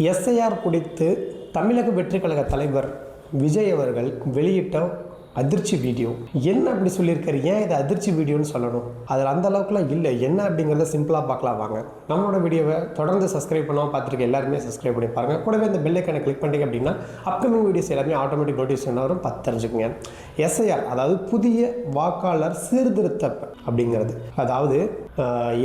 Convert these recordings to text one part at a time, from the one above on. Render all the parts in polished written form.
SIR குறித்து தமிழக வெற்றி கழக தலைவர் விஜய் அவர்கள் வெளியிட்ட அதிர்ச்சி வீடியோ என்ன அப்படி சொல்லியிருக்காரு? ஏன் இது அதிர்ச்சி வீடியோன்னு சொல்லணும்? அதில் அந்த அளவுக்குலாம் இல்லை. என்ன அப்படிங்கிறத சிம்பிளாக பார்க்கலாம் வாங்க. நம்மளோட வீடியோவை தொடர்ந்து சப்ஸ்கிரைப் பண்ணாமல் பார்த்துருக்க எல்லாருமே சப்ஸ்கிரைப் பண்ணி பாருங்கள். கூடவே இந்த பெல் ஐக்கானை கிளிக் பண்ணிங்க அப்படின்னா அப்கமிங் வீடியோஸ் எல்லாமே ஆட்டோமேட்டிக் நோட்டிஃபிகேஷன் வரும். தெரிஞ்சுக்குங்க. எஸ்ஐஆர் அதாவது புதிய வாக்காளர் சீர்திருத்தம் அப்படிங்கிறது, அதாவது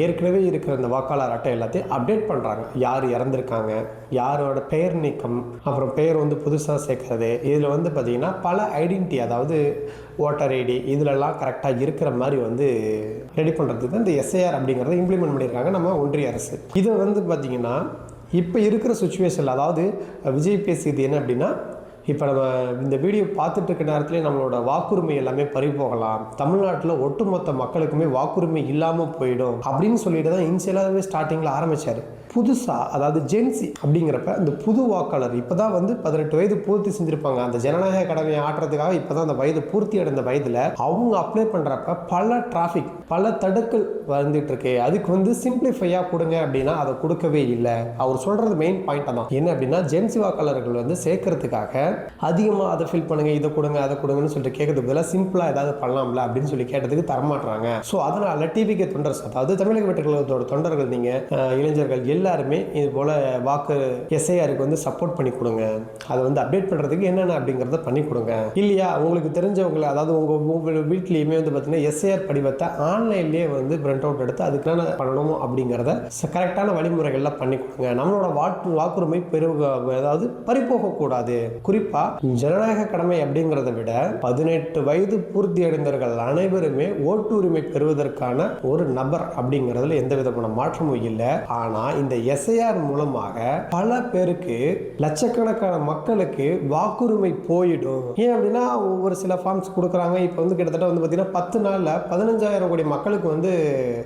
ஏற்கனவே இருக்கிற அந்த வாக்காளர் அட்டை எல்லாத்தையும் அப்டேட் பண்ணுறாங்க. யார் இறந்துருக்காங்க, யாரோட பெயர் நீக்கம், அப்புறம் பெயர் வந்து புதுசாக சேர்க்கறது, இதில் வந்து பார்த்திங்கன்னா பல ஐடென்டிட்டி, அதாவது ஓட்டர் ஐடி இதிலெல்லாம் கரெக்டாக இருக்கிற மாதிரி வந்து ரெடி பண்ணுறதுக்கு தான் இந்த எஸ்ஐஆர் அப்படிங்கிறத இம்ப்ளிமெண்ட் பண்ணியிருக்காங்க நம்ம ஒன்றிய அரசு. இதை வந்து பார்த்திங்கன்னா இப்போ இருக்கிற சுச்சுவேஷனில், அதாவது விஜய் பேசியது என்ன அப்படின்னா, இப்போ நம்ம இந்த வீடியோ பார்த்துட்டு இருக்க நேரத்துலேயே நம்மளோட வாக்குரிமை எல்லாமே பறிபோகலாம், தமிழ்நாட்டில் ஒட்டுமொத்த மக்களுக்குமே வாக்குரிமை இல்லாமல் போயிடும் அப்படின்னு சொல்லிட்டு தான் இனிஷியலாகவே ஸ்டார்டிங்கில் ஆரம்பித்தார். புதுசாக, அதாவது ஜென்சி அப்படிங்கிறப்ப இந்த புது வாக்காளர் இப்போ தான் வந்து 18 வயது பூர்த்தி செஞ்சுருப்பாங்க. அந்த ஜனநாயக கடமையை ஆற்றுறதுக்காக இப்போ தான் அந்த வயது பூர்த்தி அடைந்த வயதில் அவங்க அப்ளை பண்ணுறப்ப பல டிராஃபிக், பல தடுக்கல் வந்துட்டு இருக்கு. அதுக்கு வந்து சிம்பிளிஃபையாக கொடுங்க அப்படின்னா அதை கொடுக்கவே இல்லை. அவர் சொல்கிறது மெயின் பாயிண்ட் தான் என்ன அப்படின்னா, ஜென்சி வாக்காளர்கள் வந்து சேர்க்கறதுக்காக அதிகமாக அதை ஃபில் பண்ணுங்க, இதை கொடுங்க, அதை கொடுங்கன்னு சொல்லிட்டு கேட்கறதுக்கு பதிலாக சிம்பிளாக ஏதாவது பண்ணலாம்ல அப்படின்னு சொல்லி கேட்டதுக்கு தரமாட்டுறாங்க. ஸோ அதனால டிவிகே தொண்டர்ஸ், அதாவது தமிழக வெற்றி கழகத்தோட தொண்டர்கள், நீங்கள் இளைஞர்கள் எல்லாருமே இது போல் வாக்கு எஸ்ஐஆருக்கு வந்து சப்போர்ட் பண்ணி கொடுங்க. அதை வந்து அப்டேட் பண்ணுறதுக்கு என்னென்ன அப்படிங்கிறத பண்ணி கொடுங்க. இல்லையா உங்களுக்கு தெரிஞ்சவங்களை, அதாவது உங்கள் வீட்லேயுமே வந்து பார்த்தீங்கன்னா எஸ்ஐஆர் படிவத்தை ஆன்லைன்லேயே வந்து பிரிண்ட் அவுட் எடுத்து அதுக்கு என்ன பண்ணணும் அப்படிங்கிறத கரெக்டான வழிமுறைகள்லாம் பண்ணி கொடுங்க. நம்மளோட வாக்குரிமை அதாவது பறிபோகக்கூடாது. குறிப்பாக ஜனநாயக கடமை அப்படிங்கிறத விட 18 வயது பூர்த்தி அடைந்தவர்கள் அனைவருமே ஓட்டு உரிமை பெறுவதற்கான ஒரு நபர் அப்படிங்கிறதுல எந்த விதமான மாற்றமும் இல்லை. ஆனால் இந்த எஸ்ஐஆர் மூலமாக பல பேருக்கு, லட்சக்கணக்கான மக்களுக்கு வாக்குரிமை போயிடும். ஏன் அப்படின்னா ஒரு சில ஃபார்ம்ஸ் கொடுக்குறாங்க. இப்போ வந்து கிட்டத்தட்ட வந்து பார்த்தீங்கன்னா 10 நாளில் 15,000 கோடி மக்களுக்கு வந்து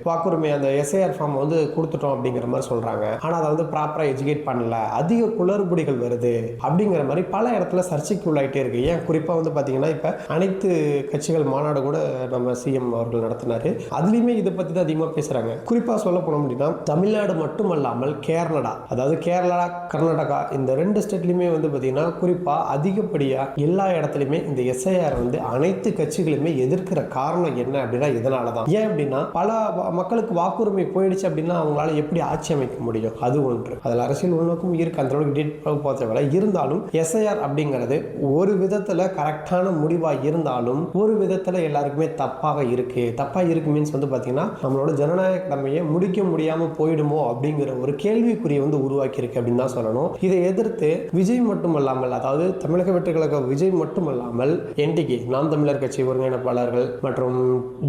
வாக்குரிமை அந்த எஸ்ஐஆர் ஃபார்ம் வந்து கொடுத்துட்டோம் அப்படிங்கிற மாதிரி சொல்கிறாங்க. ஆனால் அதை வந்து ப்ராப்பராக எஜுகேட் பண்ணல, அதிக குளறுபடிகள் வருது அப்படிங்கிற மாதிரி பல இடத்துல சர்ச்சைக்கு உள்ளாயிட்டே இருக்கு. ஏன் குறிப்பாக வந்து பார்த்தீங்கன்னா இப்போ அனைத்து கட்சிகள் மாநாடு கூட நம்ம சிஎம் அவர்கள் நடத்தினாரு. அதுலேயுமே இதை பற்றி தான் அதிகமாக பேசுகிறாங்க. குறிப்பாக சொல்ல போனோம் அப்படின்னா தமிழ்நாடு மட்டுமல்லாமல் கேரளா, அதாவது கேரளா, கர்நாடகா, இந்த 2 ஸ்டேட்லையுமே வந்து பார்த்தீங்கன்னா குறிப்பாக அதிகப்படியாக எல்லா இடத்துலையுமே இந்த எஸ்ஐஆர் வந்து அனைத்து கட்சிகளுமே எதிர்க்கிற காரணம் என்ன அப்படின்னா இதனால தான். ஏன் அப்படின்னா பல மக்களுக்கு வாக்குரிமை போயிடுச்சு அப்படின்னா அவங்களால எப்படி ஆட்சி அமைக்க முடியும்? அது ஒன்று. அதில் அரசியல் உள்நோக்கம் இருக்கு. அந்த அளவுக்கு டீட்டெயில் போதவில்லை. இருந்தாலும் எஸ்ஐஆர் அப்படிங்கிறது ஒரு விதத்தில் கரெக்டான முடிவாக இருந்தாலும் ஒரு விதத்தில் எல்லாருக்குமே தப்பாக இருக்கு. தப்பாக இருக்கு மீன்ஸ் வந்து பார்த்தீங்கன்னா நம்மளோட ஜனநாயக கடமையை முடிக்க முடியாமல் போயிடுமோ அப்படிங்கிற ஒரு கேள்விக்குறியை வந்து உருவாக்கி இருக்கு அப்படின்னு தான் சொல்லணும். இதை எதிர்த்து விஜய் மட்டுமல்லாமல், அதாவது தமிழக வெற்றி கழக விஜய் மட்டுமல்லாமல் என்டிகே, நாம் தமிழர் கட்சி ஒருங்கிணைப்பாளர்கள் மற்றும்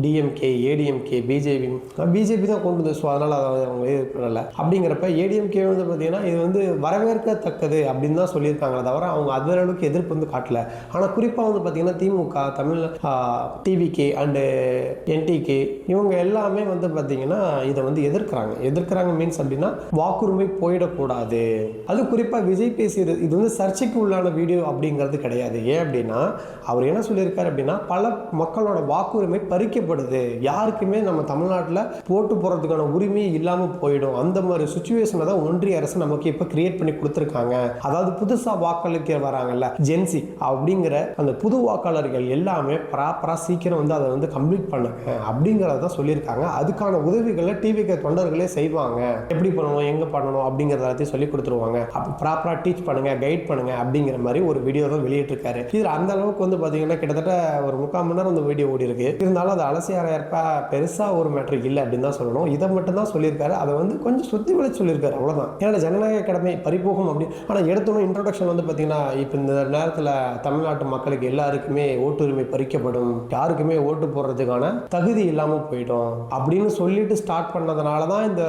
டிஎம்கே, ஏடிஎம்கே, பிஜேபி தான் கொண்டு வந்து, ஸோ அதனால் அவங்க பண்ணல. அப்படிங்கிறப்ப ஏடிஎம்கே வந்து பார்த்தீங்கன்னா இது வந்து வரவேற்கத்தக்கது அப்படின்னு தான் சொல்லியிருக்காங்க, தவிர அவங்க அந்த அளவுக்கு எதிர்ப்பு வந்து காட்டல. ஆனால் குறிப்பாக வந்து பார்த்தீங்கன்னா திமுக, தமிழ் டிவிகே அண்டு என்டிகே இவங்க எல்லாமே வந்து பார்த்தீங்கன்னா இதை வந்து எதிர்க்கிறாங்க மீன்ஸ் அப்படின்னா வாக்குரிமை போயிடக்கூடாது. அது குறிப்பாக விஜய் பேசியது இது வந்து சர்ச்சைக்கு உள்ளான வீடியோ அப்படிங்கிறது கிடையாது. ஏன் அப்படின்னா அவர் என்ன சொல்லியிருக்காரு அப்படின்னா பல மக்களோட வாக்குரிமை பறிக்கப்படுது, யாருக்குமே நம்ம தமிழ்நாட்டில் போட்டு போகிறதுக்கான உரிமையே இல்லாமல் போயிடும். அந்த மாதிரி சுச்சுவேஷனை தான் ஒன்றிய அரசு நமக்கு இப்போ கிரியேட் பண்ணி கொடுத்துருக்காங்க. அதாவது புதுசாக வாக்களிக்க வராங்கல்ல ஜென்சி அப்படிங்கிற அந்த புது வாக்காளர்கள் எல்லாமே ப்ராப்பராக சீக்கிரம் வந்து அதை வந்து கம்ப்ளீட் பண்ணுங்க அப்படிங்கிறத சொல்லியிருக்காங்க. அதுக்கான உதவிகளை டிவிகே தொண்டர்களே செய்வாங்க. எப்படி பண்ணணும், எங்கே பண்ணணும் அப்படிங்கிறத எல்லாத்தையும் சொல்லி கொடுத்துருவாங்க. அப்போ ப்ராப்பராக டீச் பண்ணுங்க, கைட் பண்ணுங்க அப்படிங்கிற மாதிரி ஒரு வீடியோ தான் வெளியிட்டிருக்காரு. இதில் அந்த அளவுக்கு வந்து பார்த்தீங்கன்னா கிட்டத்தட்ட ஒரு 3/4 மணி நேரம் அந்த வீடியோ ஓடி இருக்கு. இருந்தாலும் அது அலசியாரப்ப பெருசாக ஒரு மேட்ரு இல்லை அப்படின்னு தான் சொல்லணும். இதை மட்டும் தான் சொல்லியிருக்காரு. அதை வந்து கொஞ்சம் சுற்றி வளைச்சு சொல்லியிருக்காரு, அவ்வளோதான். ஏன்னா ஜனநாயக கடமை பறிபோகும் அப்படி. ஆனால் எடுத்தோம் இன்ட்ரோடக்ஷன் வந்து பார்த்தீங்கன்னா இப்போ இந்த நேரத்தில் தமிழ்நாட்டு மக்களுக்கு எல்லாருக்குமே ஓட்டுரிமை பறிக்கப்படும், யாருக்குமே ஓட்டு போடுறதுக்கான தகுதி இல்லாமல் போயிடும் அப்படின்னு சொல்லிட்டு ஸ்டார்ட் பண்ணதுனால தான் இந்த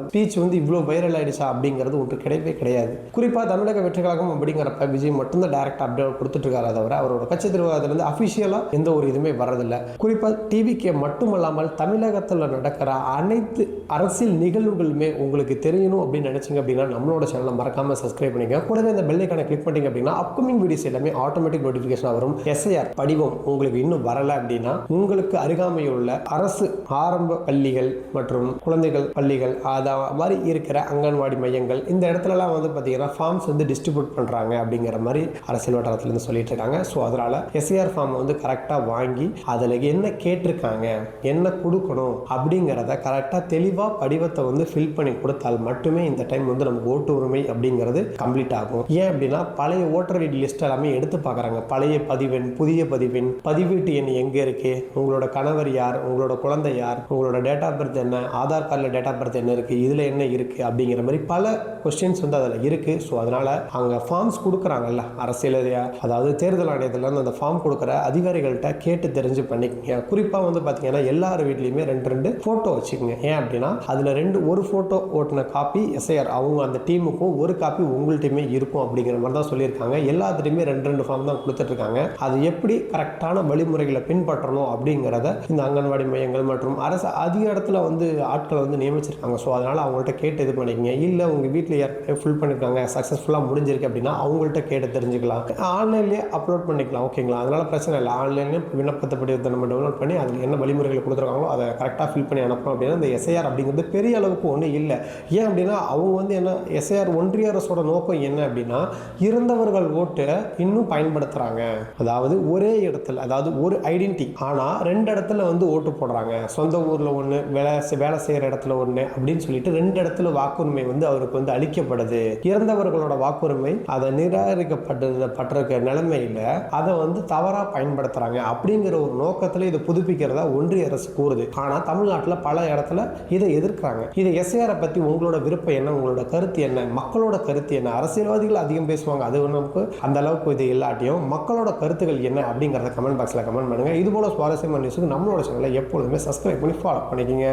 ஸ்பீச் வந்து இவ்வளோ வைரல் ஆயிடுச்சா அப்படிங்கிறது ஒன்று கிடையவே கிடையாது. குறிப்பாக தமிழக வெற்றி கழகம் அப்படிங்கிறப்ப விஜய் மட்டும்தான் டைரக்ட் அப்டேட் கொடுத்துட்டு இருக்காரு, தவிர அவரோட கட்சி திருவாதிலிருந்து அஃபிஷியலாக எந்த ஒரு இதுவுமே வர்றதில்லை. குறிப்பாக டிவிகே மட்டுமல்லாமல் தமிழகத்தில் தமிழ்நாட்டில் நடக்கிற அனைத்து அரசியல் நிகழ்வுகளுமே உங்களுக்கு தெரியணும் அப்படின்னு நினச்சிங்க அப்படின்னா நம்மளோட சேனலை மறக்காமல் சப்ஸ்கிரைப் பண்ணிக்க. கூடவே இந்த பெல் ஐக்கானை கிளிக் பண்ணிங்க அப்படின்னா அப்கமிங் வீடியோஸ் எல்லாமே ஆட்டோமேட்டிக் நோட்டிஃபிகேஷன் வரும். SIR படிவம் உங்களுக்கு இன்னும் வரலை அப்படின்னா உங்களுக்கு அருகாமையில் உள்ள அரசு ஆரம்ப பள்ளிகள் மற்றும் குழந்தைகள் பள்ளிகள் அதை மாதிரி இருக்கிற அங்கன்வாடி மையங்கள் இந்த இடத்துலலாம் வந்து பார்த்தீங்கன்னா ஃபார்ம்ஸ் வந்து டிஸ்ட்ரிபியூட் பண்ணுறாங்க அப்படிங்கிற மாதிரி அரசியல் வட்டாரத்துலேருந்து சொல்லிட்டு இருக்காங்க. ஸோ அதனால் SIR ஃபார்மை வந்து கரெக்டாக வாங்கி அதில் என்ன கேட்டிருக்காங்க, என்ன கொடுக்கணும் அப்படிங்கிறத கரெக்டாக தெளிவாக படிவத்தை வந்து ஃபில் பண்ணி கொடுத்தால் மட்டுமே இந்த டைம் வந்து நமக்கு ஓட்டு உரிமை அப்படிங்கிறது கம்ப்ளீட் ஆகும். ஏன் அப்படின்னா பழைய ஓட்டர் ஐடி லிஸ்ட் எல்லாமே எடுத்து பார்க்குறாங்க. பழைய பதிவெண், புதிய பதிவெண், பதிவீட்டு எண் எங்கே இருக்கு, உங்களோட கணவர் யார், உங்களோட குழந்தை யார், உங்களோட டேட் ஆஃப் பர்த் என்ன, ஆதார் கார்டில் டேட் ஆஃப் பர்த் என்ன இருக்குது, இதில் என்ன இருக்குது அப்படிங்கிற மாதிரி பல கொஸ்டின்ஸ் வந்து அதில் இருக்குது. ஸோ அதனால் அங்கே ஃபார்ம்ஸ் கொடுக்குறாங்கல்ல அரசியல், அதாவது தேர்தல் ஆணையத்தில் அந்த ஃபார்ம் கொடுக்குற அதிகாரிகள்கிட்ட கேட்டு தெரிஞ்சு பண்ணிக்கங்க. குறிப்பாக வந்து பார்த்தீங்கன்னா எல்லார் வீட்லேயுமே 2 ஃபோட்டோ வச்சுக்கோங்க. ஏன் அப்படின்னா அதில் ஒரு ஃபோட்டோ ஓட்டின காப்பி SIR அவங்க அந்த டீமுக்கும் ஒரு காப்பி உங்கள்கிட்டையுமே இருக்கும் அப்படிங்கிற மாதிரி தான் சொல்லியிருக்காங்க. எல்லாத்துலேயுமே 2 ஃபார்ம் தான் கொடுத்துட்ருக்காங்க. அது எப்படி கரெக்டான வழிமுறைகளை பின்பற்றணும் அப்படிங்கிறத இந்த அங்கன்வாடி மையங்கள் மற்றும் அரசு அதிக இடத்துல வந்து ஆட்களை வந்து நியமிச்சிருக்காங்க. ஸோ அதனால் அவங்கள்ட்ட கேட்டு இது பண்ணிக்கங்க. இல்லை உங்கள் வீட்டில் யாருமே ஃபுல் பண்ணியிருக்காங்க, சக்ஸஸ்ஃபுல்லாக முடிஞ்சிருக்கு அப்படின்னா அவங்கள்ட்ட கேட்டு தெரிஞ்சுக்கலாம். ஆன்லைன்லேயே அப்லோட் பண்ணிக்கலாம். ஓகேங்களா, அதனால் பிரச்சனை இல்லை. ஆன்லைன்லேயே விண்ணப்பத்தை படிவத்தை நம்ம டவுன்லோட் பண்ணி அதில் என்ன வழிமுறைகளை கொடுத்துருக்காங்களோ அதை கரெக்டாக ஃபில் பண்ணி அனுப்பணும். அப்படின்னா இந்த SIR அப்படிங்கிறது பெரிய அளவுக்கு ஒன்றும் இல்லை. ஏன் அப்படின்னா அவங்க வந்து என்ன SIR ஒன்றிய அரசோட நோக்கம் என்ன அப்படின்னா இறந்தவர்கள் ஓட்டை இன்னும் பயன்படுத்துகிறாங்க. அதாவது ஒரே இடத்துல, அதாவது ஒரு ஐடென்டிட்டி ஆனால் 2 இடத்துல வந்து ஓட்டு போடுறாங்க. சொந்த ஊரில் ஒன்று, வேலை செய்கிற இடத்துல ஒன்று அப்படின்னு சொல்லிட்டு 2 இடத்துல வாக்குரிமை வந்து அவருக்கு வந்து அளிக்கப்படுது. இறந்தவர்களோட வாக்குரிமை அதை நிராகரிக்கப்பட்டிருக்க நிலைமையில் அதை வந்து தவறாக பயன்படுத்துகிறாங்க அப்படிங்கிற ஒரு நோக்கத்தில் இதை புதுப்பிக்கிறதா ஒன்றிய அரசு கூறுது. ஆனால் தமிழ்நாட்டில் பல இடத்துல இதை எதிர்க்கிறாங்க. இதை SIR பற்றி உங்களோட விருப்பம் என்ன, உங்களோட கருத்து என்ன, மக்களோட கருத்து என்ன? அரசியல்வாதிகள் அதிகம் பேசுவாங்க, அது நமக்கு அந்த அளவுக்கு இது இல்லாட்டியும் மக்களோட கருத்துக்கள் என்ன அப்படிங்கிறத கமெண்ட் பாக்ஸில் கமெண்ட் பண்ணுங்கள். இது போல சுவாரஸ்யமான நியூஸுக்கு நம்மளோட சேனலை எப்பொழுதுமே சப்ஸ்கிரைப் பண்ணி ஃபாலோ பண்ணிக்கிங்க.